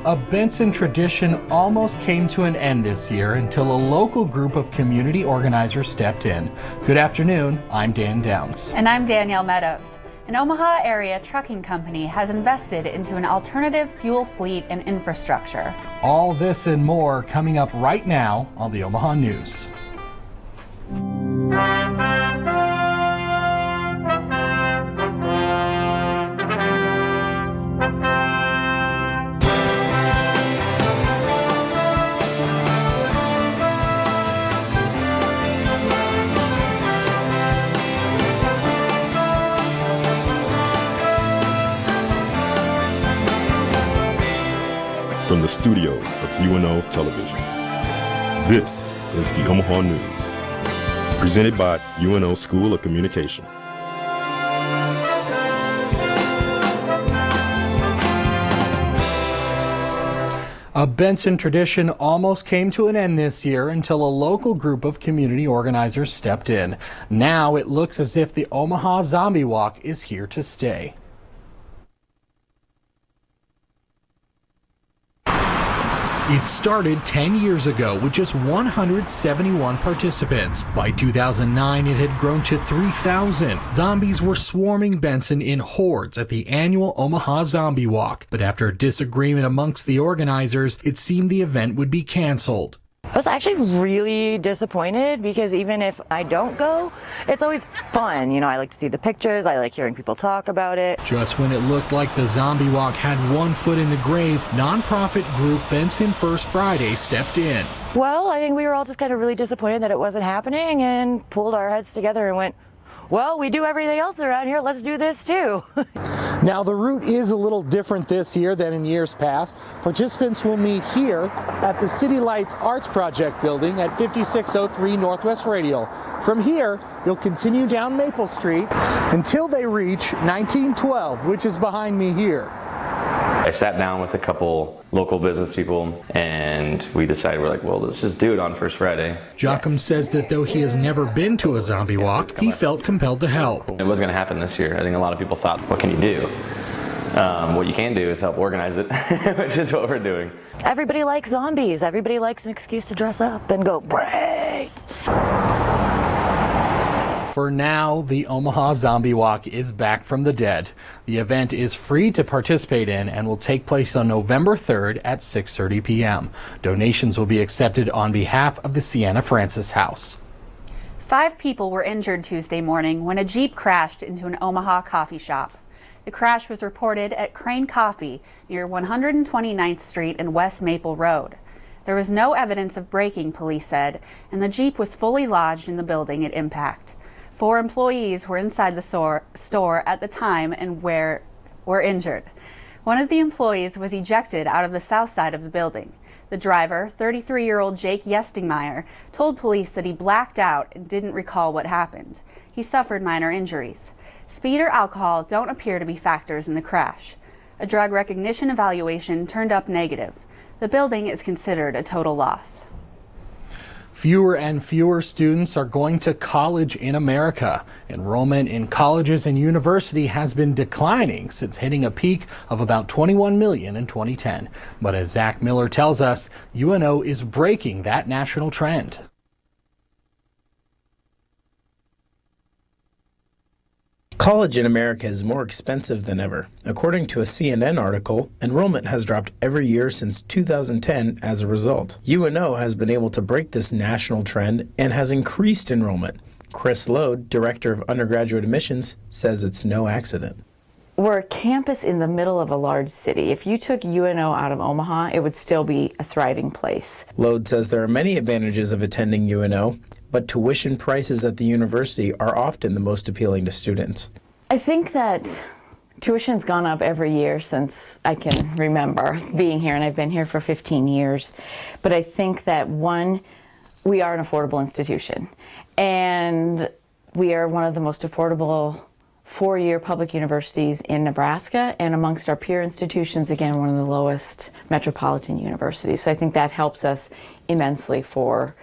A Benson tradition almost came to an end this year until a local group of community organizers stepped in. Good afternoon, I'm Dan Downs. And I'm Danielle Meadows. An Omaha area trucking company has invested into an alternative fuel fleet and infrastructure. All this and more coming up right now on the Omaha News. From the studios of UNO Television, this is the Omaha News, presented by UNO School of Communication. A Benson tradition almost came to an end this year until a local group of community organizers stepped in. Now it looks as if the Omaha Zombie Walk is here to stay. It started 10 years ago with just 171 participants. By 2009, it had grown to 3,000. Zombies were swarming Benson in hordes at the annual Omaha Zombie Walk. But after a disagreement amongst the organizers, it seemed the event would be canceled. I was actually really disappointed because even if I don't go, it's always fun. You know, I like to see the pictures, I like hearing people talk about it. Just when it looked like the Zombie Walk had one foot in the grave, nonprofit group Benson First Friday stepped in. Well, I think we were all just kind of really disappointed that it wasn't happening and pulled our heads together and went, well, we do everything else around here, let's do this too. Now the route is a little different this year than in years past. Participants will meet here at the City Lights Arts Project building at 5603 Northwest Radial. From here, you'll continue down Maple Street until they reach 1912, which is behind me here. I sat down with a couple local business people and we decided, we're like, well, let's just do it on First Friday. Jochum says that though he has never been to a zombie walk, he felt compelled to help. It was going to happen this year. I think a lot of people thought, what can you do? What you can do is help organize it, which is what we're doing. Everybody likes zombies. Everybody likes an excuse to dress up and go, great! For now, the Omaha Zombie Walk is back from the dead. The event is free to participate in and will take place on November 3rd at 6:30 p.m. Donations will be accepted on behalf of the Sienna Francis House. 5 people were injured Tuesday morning when a Jeep crashed into an Omaha coffee shop. The crash was reported at Crane Coffee near 129th Street and West Maple Road. There was no evidence of braking, police said, and the Jeep was fully lodged in the building at impact. 4 employees were inside the store at the time and were injured. One of the employees was ejected out of the south side of the building. The driver, 33-year-old Jake Yestingmeyer, told police that he blacked out and didn't recall what happened. He suffered minor injuries. Speed or alcohol don't appear to be factors in the crash. A drug recognition evaluation turned up negative. The building is considered a total loss. Fewer and fewer students are going to college in America. Enrollment in colleges and university has been declining since hitting a peak of about 21 million in 2010. But as Zach Miller tells us, UNO is breaking that national trend. College in America is more expensive than ever. According to a CNN article, enrollment has dropped every year since 2010 as a result. UNO has been able to break this national trend and has increased enrollment. Chris Lode, Director of Undergraduate Admissions, says it's no accident. We're a campus in the middle of a large city. If you took UNO out of Omaha, it would still be a thriving place. Lode says there are many advantages of attending UNO, but tuition prices at the university are often the most appealing to students. I think that tuition's gone up every year since I can remember being here, and I've been here for 15 years. But I think that, one, we are an affordable institution, and we are one of the most affordable 4-year public universities in Nebraska, and amongst our peer institutions, again, one of the lowest metropolitan universities. So I think that helps us immensely for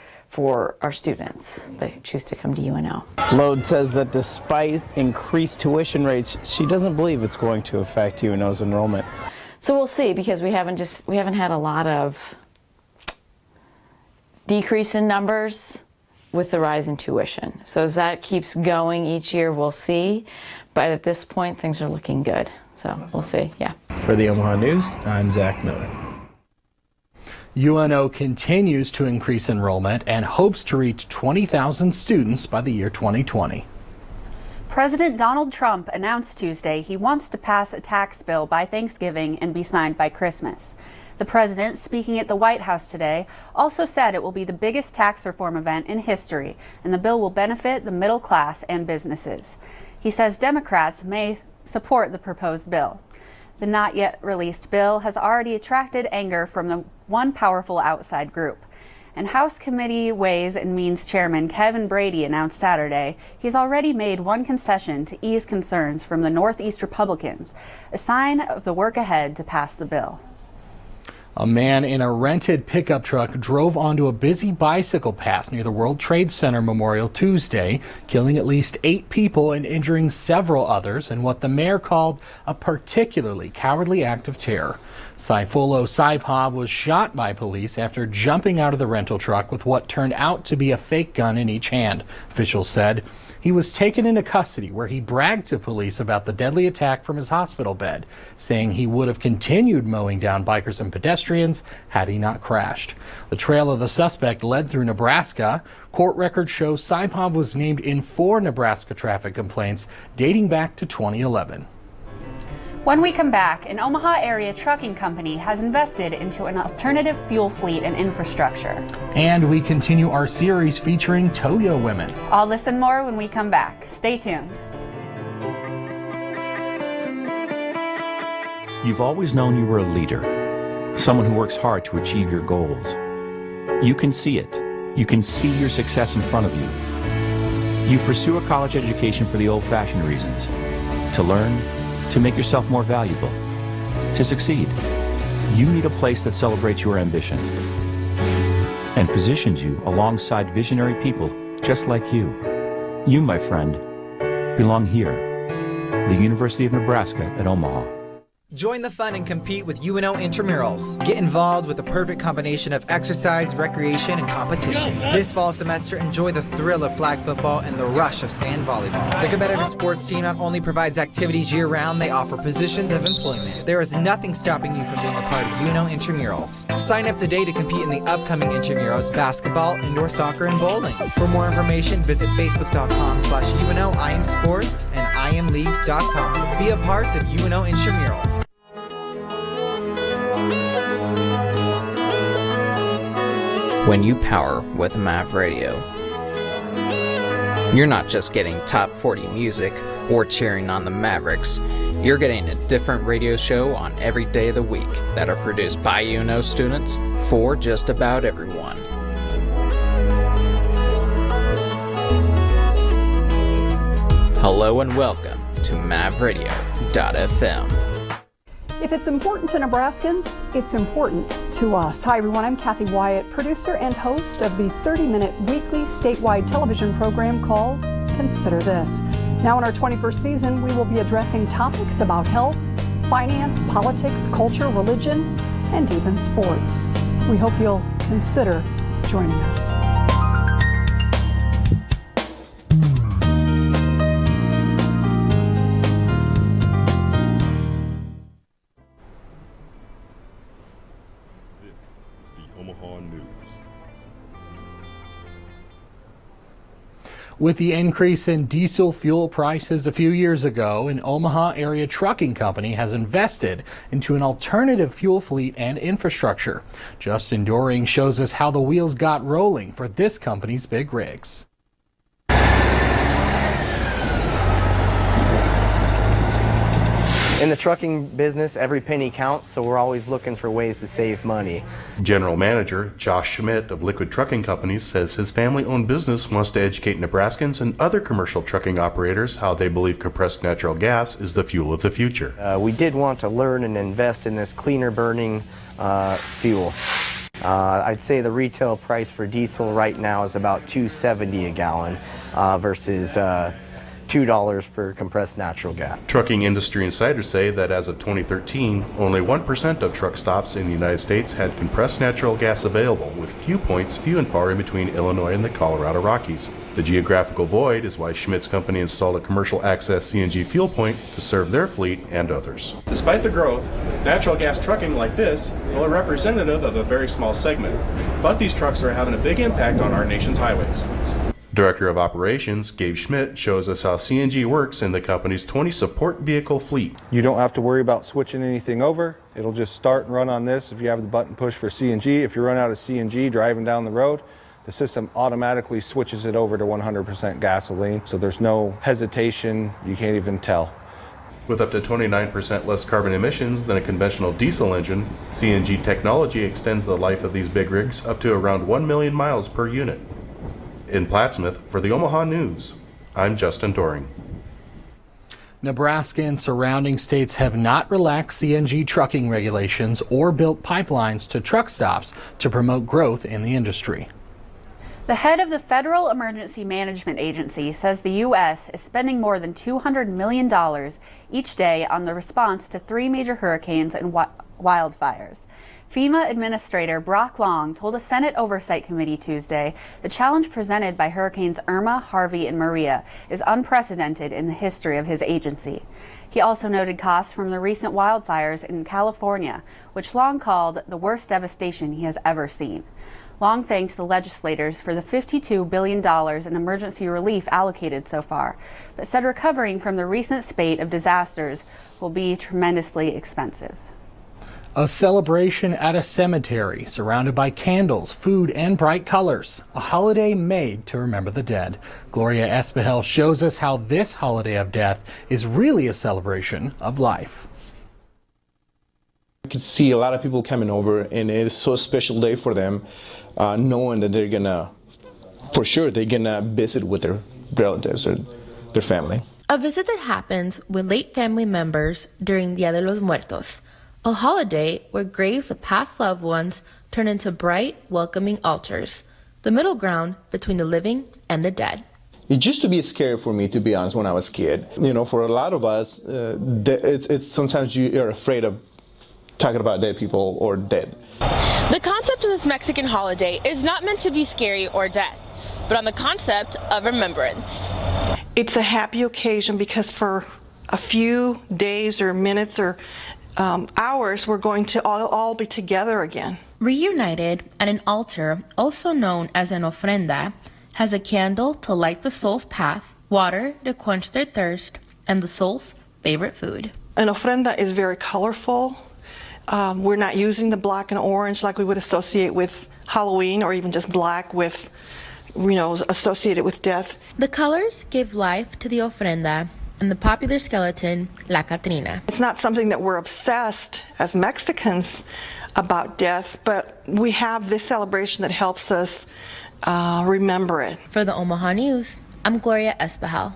our students that choose to come to UNO. Lode says that despite increased tuition rates, she doesn't believe it's going to affect UNO's enrollment. So we'll see, because we haven't had a lot of decrease in numbers with the rise in tuition. So as that keeps going each year, we'll see. But at this point, things are looking good. So we'll see, yeah. For the Omaha News, I'm Zach Miller. UNO continues to increase enrollment and hopes to reach 20,000 students by the year 2020. President Donald Trump announced Tuesday he wants to pass a tax bill by Thanksgiving and be signed by Christmas. The president, speaking at the White House today, also said it will be the biggest tax reform event in history, and the bill will benefit the middle class and businesses. He says Democrats may support the proposed bill. The not yet released bill has already attracted anger from the one powerful outside group. And House Committee Ways and Means Chairman Kevin Brady announced Saturday he's already made one concession to ease concerns from the Northeast Republicans, a sign of the work ahead to pass the bill. A man in a rented pickup truck drove onto a busy bicycle path near the World Trade Center Memorial Tuesday, killing at least 8 people and injuring several others in what the mayor called a particularly cowardly act of terror. Saifullo Saipov was shot by police after jumping out of the rental truck with what turned out to be a fake gun in each hand, officials said. He was taken into custody, where he bragged to police about the deadly attack from his hospital bed, saying he would have continued mowing down bikers and pedestrians had he not crashed. The trail of the suspect led through Nebraska. Court records show Saipov was named in 4 Nebraska traffic complaints dating back to 2011. When we come back, an Omaha area trucking company has invested into an alternative fuel fleet and infrastructure. And we continue our series featuring Toyo women. All this and more when we come back. Stay tuned. You've always known you were a leader, someone who works hard to achieve your goals. You can see it. You can see your success in front of you. You pursue a college education for the old-fashioned reasons, to learn, to make yourself more valuable, to succeed. You need a place that celebrates your ambition and positions you alongside visionary people just like you. You, my friend, belong here, the University of Nebraska at Omaha. Join the fun and compete with UNO Intramurals. Get involved with the perfect combination of exercise, recreation, and competition. This fall semester, enjoy the thrill of flag football and the rush of sand volleyball. The competitive sports team not only provides activities year-round, they offer positions of employment. There is nothing stopping you from being a part of UNO Intramurals. Sign up today to compete in the upcoming Intramurals basketball, indoor soccer, and bowling. For more information, visit facebook.com/UNO IamSports and IamLeagues.com. Be a part of UNO Intramurals. When you power with MAV Radio, you're not just getting top 40 music or cheering on the Mavericks. You're getting a different radio show on every day of the week that are produced by UNO students for just about everyone. Hello and welcome to MavRadio.fm. If it's important to Nebraskans, it's important to us. Hi everyone, I'm Kathy Wyatt, producer and host of the 30-minute weekly statewide television program called Consider This. Now in our 21st season, we will be addressing topics about health, finance, politics, culture, religion, and even sports. We hope you'll consider joining us. With the increase in diesel fuel prices a few years ago, an Omaha area trucking company has invested into an alternative fuel fleet and infrastructure. Justin Doring shows us how the wheels got rolling for this company's big rigs. In the trucking business, every penny counts, so we're always looking for ways to save money. General Manager Josh Schmidt of Liquid Trucking Companies says his family-owned business wants to educate Nebraskans and other commercial trucking operators how they believe compressed natural gas is the fuel of the future. We did want to learn and invest in this cleaner burning fuel. I'd say the retail price for diesel right now is about $2.70 a gallon versus $2 for compressed natural gas. Trucking industry insiders say that as of 2013, only 1% of truck stops in the United States had compressed natural gas available, with few points few and far in between Illinois and the Colorado Rockies. The geographical void is why Schmidt's company installed a commercial access CNG fuel point to serve their fleet and others. Despite the growth, natural gas trucking like this is only representative of a very small segment, but these trucks are having a big impact on our nation's highways. Director of Operations, Gabe Schmidt, shows us how CNG works in the company's 20 support vehicle fleet. You don't have to worry about switching anything over. It'll just start and run on this if you have the button push for CNG. If you run out of CNG driving down the road, the system automatically switches it over to 100% gasoline, so there's no hesitation. You can't even tell. With up to 29% less carbon emissions than a conventional diesel engine, CNG technology extends the life of these big rigs up to around 1 million miles per unit. In Plattsmouth, for the Omaha News, I'm Justin Doring. Nebraska and surrounding states have not relaxed CNG trucking regulations or built pipelines to truck stops to promote growth in the industry. The head of the Federal Emergency Management Agency says the U.S. is spending more than $200 million each day on the response to 3 major hurricanes and wildfires. FEMA Administrator Brock Long told a Senate Oversight Committee Tuesday the challenge presented by Hurricanes Irma, Harvey, and Maria is unprecedented in the history of his agency. He also noted costs from the recent wildfires in California, which Long called the worst devastation he has ever seen. Long thanked the legislators for the $52 billion in emergency relief allocated so far, but said recovering from the recent spate of disasters will be tremendously expensive. A celebration at a cemetery surrounded by candles, food, and bright colors. A holiday made to remember the dead. Gloria Espejel shows us how this holiday of death is really a celebration of life. I could see a lot of people coming over, and it's so special day for them, knowing that they're gonna visit with their relatives or their family. A visit that happens with late family members during Dia de los Muertos, a holiday where graves of past loved ones turn into bright, welcoming altars, the middle ground between the living and the dead. It used to be scary for me, to be honest, when I was a kid. You know, for a lot of us, it's sometimes you're afraid of talking about dead people or dead. The concept of this Mexican holiday is not meant to be scary or death, but on the concept of remembrance. It's a happy occasion because for a few days or minutes or hours, we're going to all be together again. Reunited at an altar, also known as an ofrenda, has a candle to light the soul's path, water to quench their thirst, and the soul's favorite food. An ofrenda is very colorful. We're not using the black and orange like we would associate with Halloween, or even just black with, associated with death. The colors give life to the ofrenda and the popular skeleton, La Catrina. It's not something that we're obsessed as Mexicans about death, but we have this celebration that helps us remember it. For the Omaha News, I'm Gloria Espejel.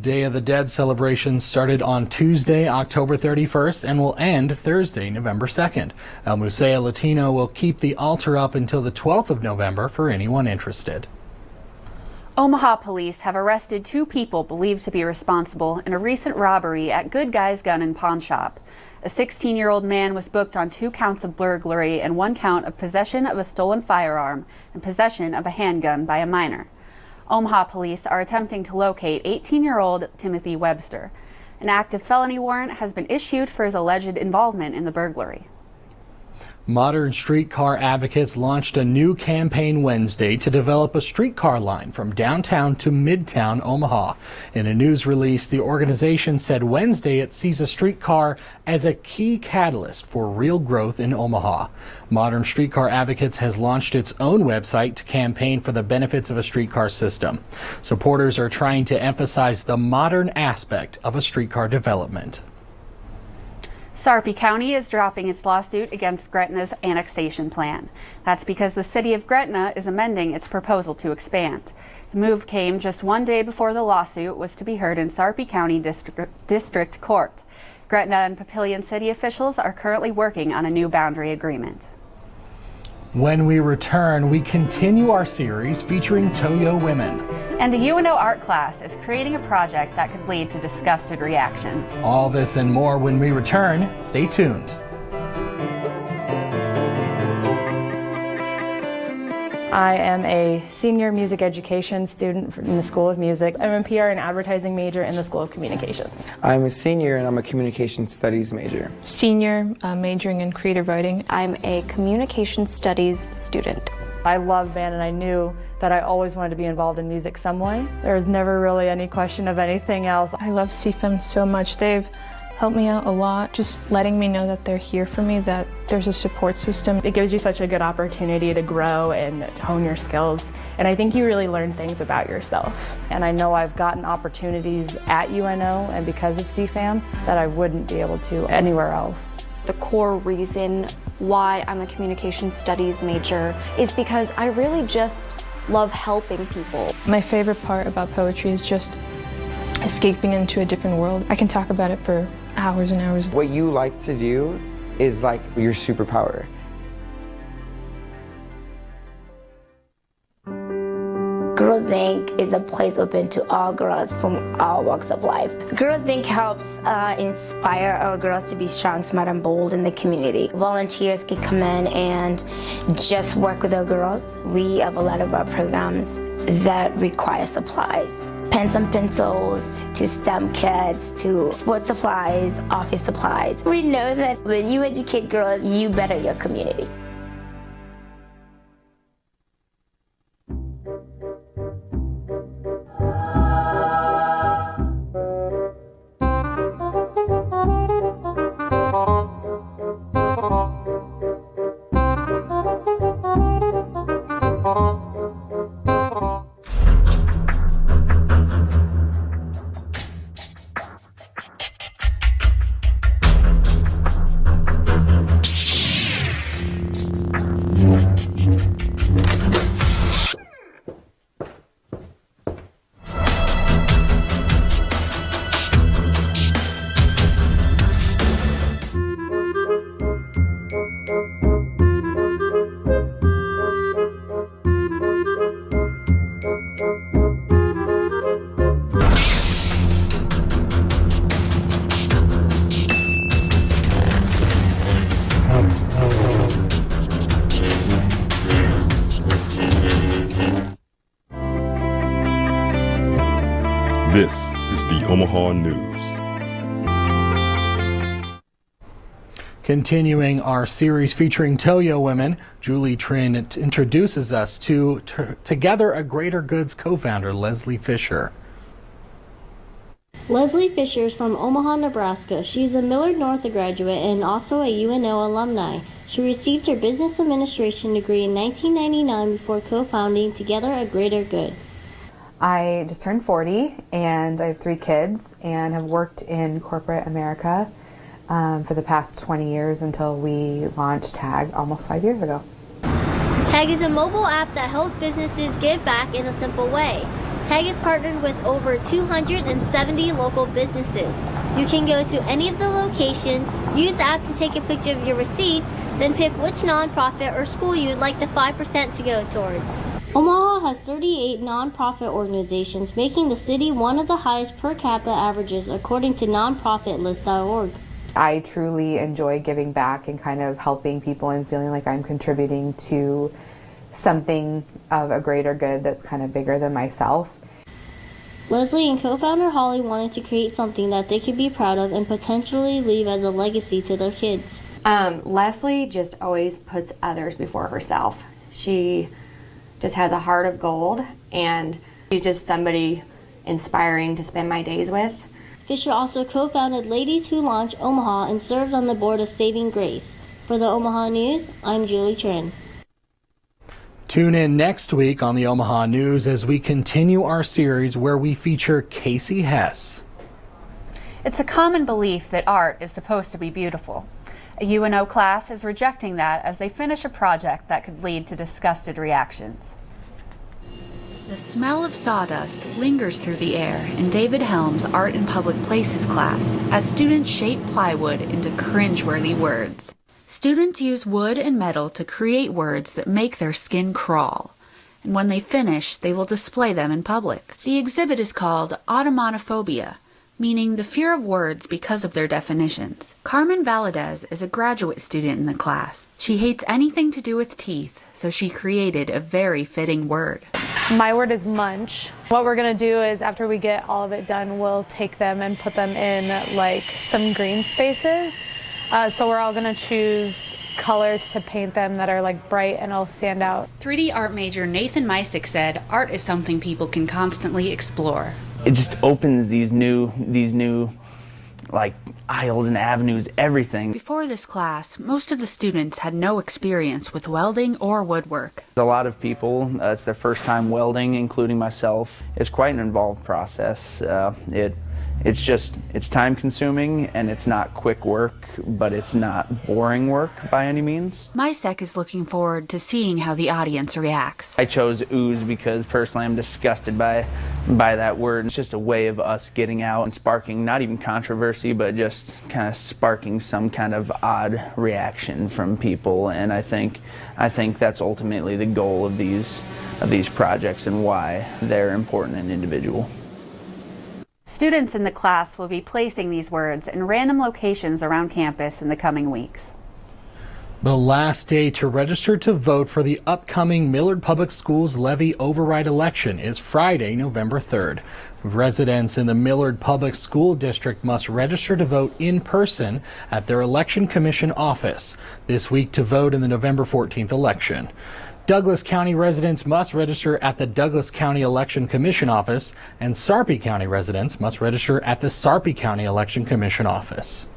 Day of the Dead celebrations started on Tuesday, October 31st and will end Thursday, November 2nd. El Museo Latino will keep the altar up until the 12th of November for anyone interested. Omaha police have arrested 2 people believed to be responsible in a recent robbery at Good Guy's Gun and Pawn Shop. A 16-year-old man was booked on 2 counts of burglary and 1 count of possession of a stolen firearm and possession of a handgun by a minor. Omaha police are attempting to locate 18-year-old Timothy Webster. An active felony warrant has been issued for his alleged involvement in the burglary. Modern streetcar advocates launched a new campaign Wednesday to develop a streetcar line from downtown to midtown Omaha. In a news release, the organization said Wednesday it sees a streetcar as a key catalyst for real growth in Omaha. Modern Streetcar Advocates has launched its own website to campaign for the benefits of a streetcar system. Supporters are trying to emphasize the modern aspect of a streetcar development. Sarpy County is dropping its lawsuit against Gretna's annexation plan. That's because the city of Gretna is amending its proposal to expand. The move came just 1 day before the lawsuit was to be heard in Sarpy County District Court. Gretna and Papillion city officials are currently working on a new boundary agreement. When we return, we continue our series featuring Toyo women. And a UNO art class is creating a project that could lead to disgusted reactions. All this and more when we return. Stay tuned. I am a senior music education student in the School of Music. I'm a PR and advertising major in the School of Communications. I'm a senior and I'm a communication studies major. Senior, majoring in creative writing. I'm a communication studies student. I love band and I knew that I always wanted to be involved in music some way. There was never really any question of anything else. I love CFM so much. They've helped me out a lot, just letting me know that they're here for me, that there's a support system. It gives you such a good opportunity to grow and hone your skills, and I think you really learn things about yourself. And I know I've gotten opportunities at UNO and because of CFAM that I wouldn't be able to anywhere else. The core reason why I'm a communication studies major is because I really just love helping people. My favorite part about poetry is just escaping into a different world. I can talk about it for hours and hours. What you like to do is like your superpower. Girls Inc. is a place open to all girls from all walks of life. Girls Inc. helps inspire our girls to be strong, smart, and bold in the community. Volunteers can come in and just work with our girls. We have a lot of our programs that require supplies. Pens and pencils, to STEM kits, to sports supplies, office supplies. We know that when you educate girls, you better your community. This is the Omaha News. Continuing our series featuring Toyo women, Julie Trin introduces us to Together a Greater Goods co-founder Leslie Fisher. Leslie Fisher is from Omaha, Nebraska. She's a Millard North graduate and also a UNO alumni. She received her business administration degree in 1999 before co-founding Together a Greater Good. I just turned 40 and I have 3 kids and have worked in corporate America for the past 20 years until we launched TAG almost 5 years ago. TAG is a mobile app that helps businesses give back in a simple way. TAG is partnered with over 270 local businesses. You can go to any of the locations, use the app to take a picture of your receipts, then pick which nonprofit or school you'd like the 5% to go towards. Omaha has 38 nonprofit organizations, making the city one of the highest per capita averages according to nonprofitlist.org. I truly enjoy giving back and kind of helping people and feeling like I'm contributing to something of a greater good that's kind of bigger than myself. Leslie and co-founder Holly wanted to create something that they could be proud of and potentially leave as a legacy to their kids. Leslie just always puts others before herself. She just has a heart of gold, and she's just somebody inspiring to spend my days with. Fisher also co-founded Ladies Who Launch Omaha and serves on the board of Saving Grace. For the Omaha News, I'm Julie Trin. Tune in next week on the Omaha News as we continue our series where we feature Casey Hess. It's a common belief that art is supposed to be beautiful. A UNO class is rejecting that as they finish a project that could lead to disgusted reactions. The smell of sawdust lingers through the air in David Helm's Art in Public Places class as students shape plywood into cringeworthy words. Students use wood and metal to create words that make their skin crawl. and when they finish, they will display them in public. The exhibit is called Automonophobia, meaning the fear of words because of their definitions. Carmen Valadez is a graduate student in the class. She hates anything to do with teeth, so she created a very fitting word. My word is munch. What we're gonna do is after we get all of it done, we'll take them and put them in like some green spaces. So we're all gonna choose colors to paint them that are like bright and all stand out. 3D art major Nathan Mysick said art is something people can constantly explore. It just opens these new like aisles and avenues, everything. Before this class, most of the students had no experience with welding or woodwork. A lot of people, it's their first time welding, including myself. It's quite an involved process. It's time consuming and it's not quick work, but it's not boring work by any means. Mysek is looking forward to seeing how the audience reacts. I chose ooze because personally I'm disgusted by that word. It's just a way of us getting out and sparking not even controversy, but just kind of sparking some kind of odd reaction from people. And I think that's ultimately the goal of these projects and why they're important and individual. Students in the class will be placing these words in random locations around campus in the coming weeks. The last day to register to vote for the upcoming Millard Public Schools levy override election is Friday, November 3rd. Residents in the Millard Public School District must register to vote in person at their Election Commission office this week to vote in the November 14th election. Douglas County residents must register at the Douglas County Election Commission office, and Sarpy County residents must register at the Sarpy County Election Commission office.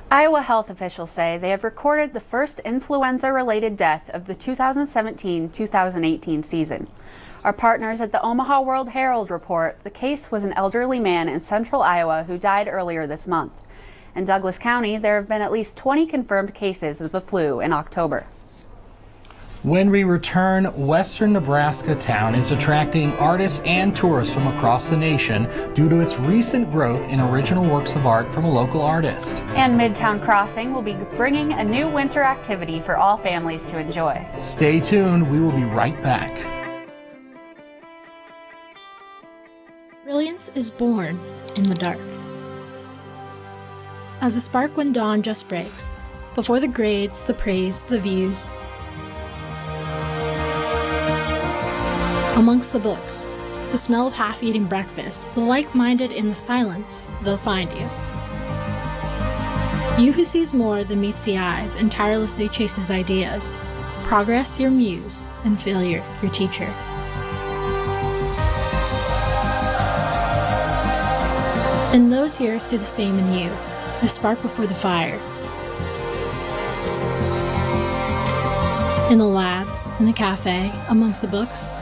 Iowa health officials say they have recorded the first influenza-related death of the 2017-2018 season. Our partners at the Omaha World Herald report the case was an elderly man in central Iowa who died earlier this month. In Douglas County, there have been at least 20 confirmed cases of the flu in October. When we return, Western Nebraska town is attracting artists and tourists from across the nation due to its recent growth in original works of art from a local artist. And Midtown Crossing will be bringing a new winter activity for all families to enjoy. Stay tuned, we will be right back. Brilliance is born in the dark. As a spark when dawn just breaks, before the grades, the praise, the views, amongst the books, the smell of half-eating breakfast, the like-minded in the silence, they'll find you. You who sees more than meets the eyes and tirelessly chases ideas, progress your muse and failure your teacher. And those here see the same in you, the spark before the fire. In the lab, in the cafe, amongst the books.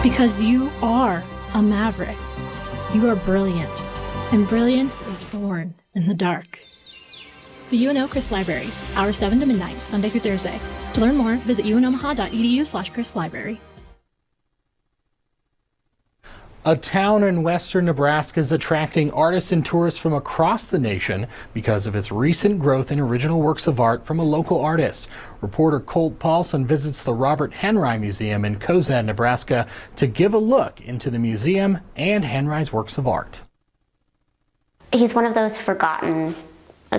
Because you are a maverick. You are brilliant, and brilliance is born in the dark. The UNO Chris Library, hours 7 to midnight, Sunday through Thursday. To learn more, visit unomaha.edu/Chris Library. A town in western Nebraska is attracting artists and tourists from across the nation because of its recent growth in original works of art from a local artist. Reporter Colt Paulson visits the Robert Henry Museum in Cozad, Nebraska to give a look into the museum and Henry's works of art. He's one of those forgotten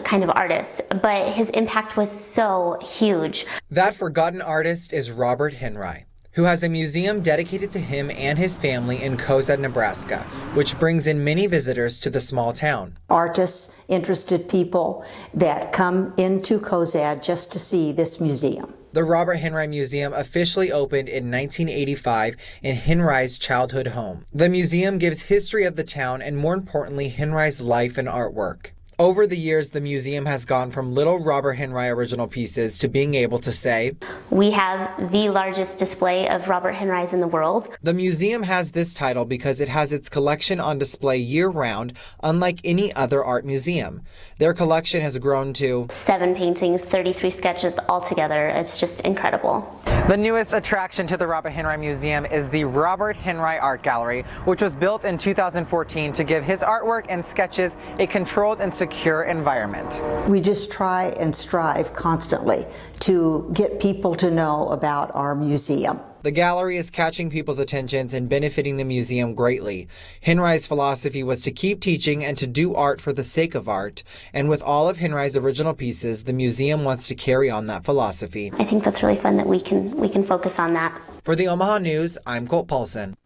kind of artists, but his impact was so huge. That forgotten artist is Robert Henry, who has a museum dedicated to him and his family in Cozad, Nebraska, which brings in many visitors to the small town. Artists, interested people that come into Cozad just to see this museum. The Robert Henry Museum officially opened in 1985 in Henry's childhood home. The museum gives history of the town and, more importantly, Henry's life and artwork. Over the years, the museum has gone from little Robert Henry original pieces to being able to say, "We have the largest display of Robert Henrys in the world." The museum has this title because it has its collection on display year-round, unlike any other art museum. Their collection has grown to 7 paintings, 33 sketches altogether. It's just incredible. The newest attraction to the Robert Henry Museum is the Robert Henry Art Gallery, which was built in 2014 to give his artwork and sketches a controlled and secure environment. We just try and strive constantly to get people to know about our museum. The gallery is catching people's attentions and benefiting the museum greatly. Henry's philosophy was to keep teaching and to do art for the sake of art. And with all of Henry's original pieces, the museum wants to carry on that philosophy. I think that's really fun that we can focus on that. For the Omaha News, I'm Colt Paulson.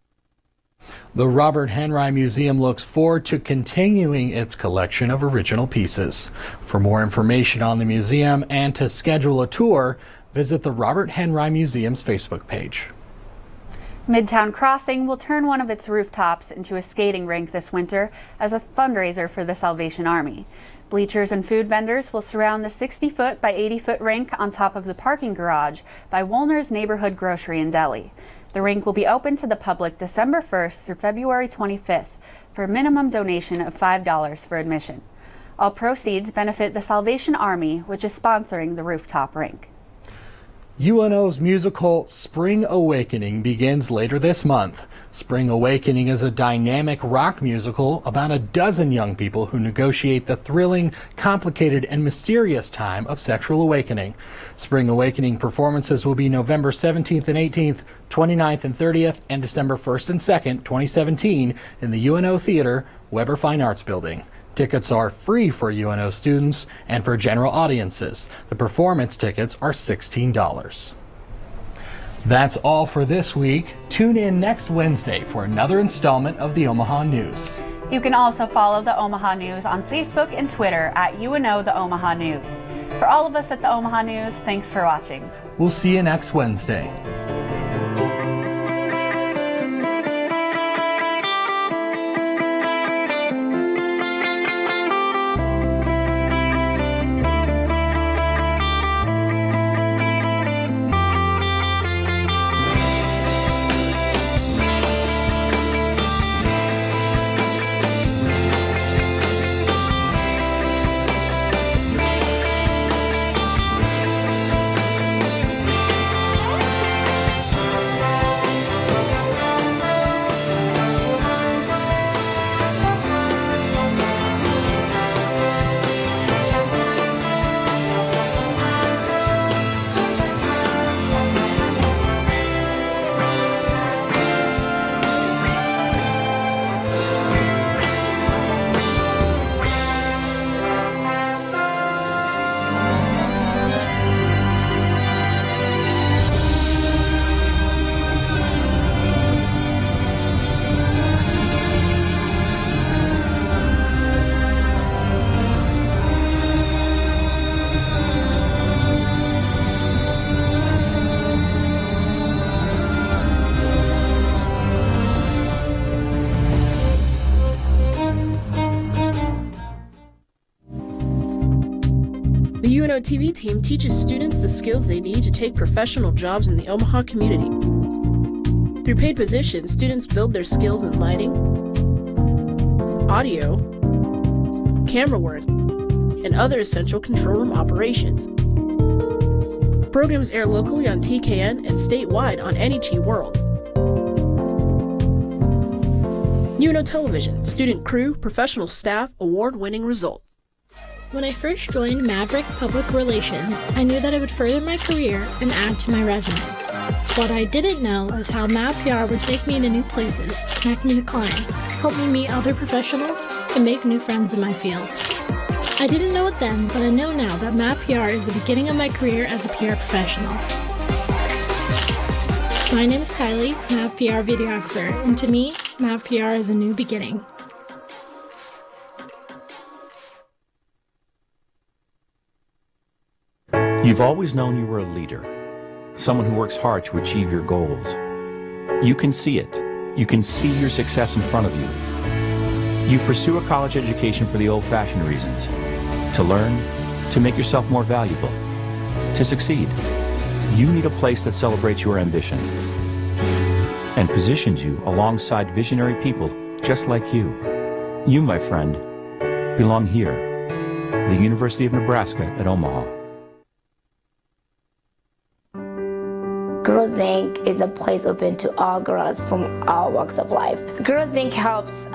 The Robert Henry Museum looks forward to continuing its collection of original pieces. For more information on the museum and to schedule a tour, visit the Robert Henry Museum's Facebook page. Midtown Crossing will turn one of its rooftops into a skating rink this winter as a fundraiser for the Salvation Army. Bleachers and food vendors will surround the 60-foot by 80-foot rink on top of the parking garage by Woolner's Neighborhood Grocery and Deli. The rink will be open to the public December 1st through February 25th for a minimum donation of $5 for admission. All proceeds benefit the Salvation Army, which is sponsoring the rooftop rink. UNO's musical Spring Awakening begins later this month. Spring Awakening is a dynamic rock musical about a dozen young people who negotiate the thrilling, complicated, and mysterious time of sexual awakening. Spring Awakening performances will be November 17th and 18th, 29th and 30th, and December 1st and 2nd, 2017 in the UNO Theater, Weber Fine Arts Building. Tickets are free for UNO students and for general audiences. The performance tickets are $16. That's all for this week. Tune in next Wednesday for another installment of the Omaha News. You can also follow the Omaha News on Facebook and Twitter at UNO The Omaha News. For all of us at the Omaha News, thanks for watching. We'll see you next Wednesday. The UNO TV team teaches students the skills they need to take professional jobs in the Omaha community. Through paid positions, students build their skills in lighting, audio, camera work, and other essential control room operations. Programs air locally on TKN and statewide on NHE World. UNO Television, student crew, professional staff, award-winning results. When I first joined Maverick Public Relations, I knew that it would further my career and add to my resume. What I didn't know is how MavPR would take me into new places, connect me to clients, help me meet other professionals, and make new friends in my field. I didn't know it then, but I know now that MavPR is the beginning of my career as a PR professional. My name is Kylie, MavPR videographer, and to me, MavPR is a new beginning. You've always known you were a leader, someone who works hard to achieve your goals. You can see it. You can see your success in front of you. You pursue a college education for the old-fashioned reasons, to learn, to make yourself more valuable, to succeed. You need a place that celebrates your ambition and positions you alongside visionary people just like you. You, my friend, belong here, the University of Nebraska at Omaha. Girls Inc. is a place open to all girls from all walks of life. Girls Inc. helps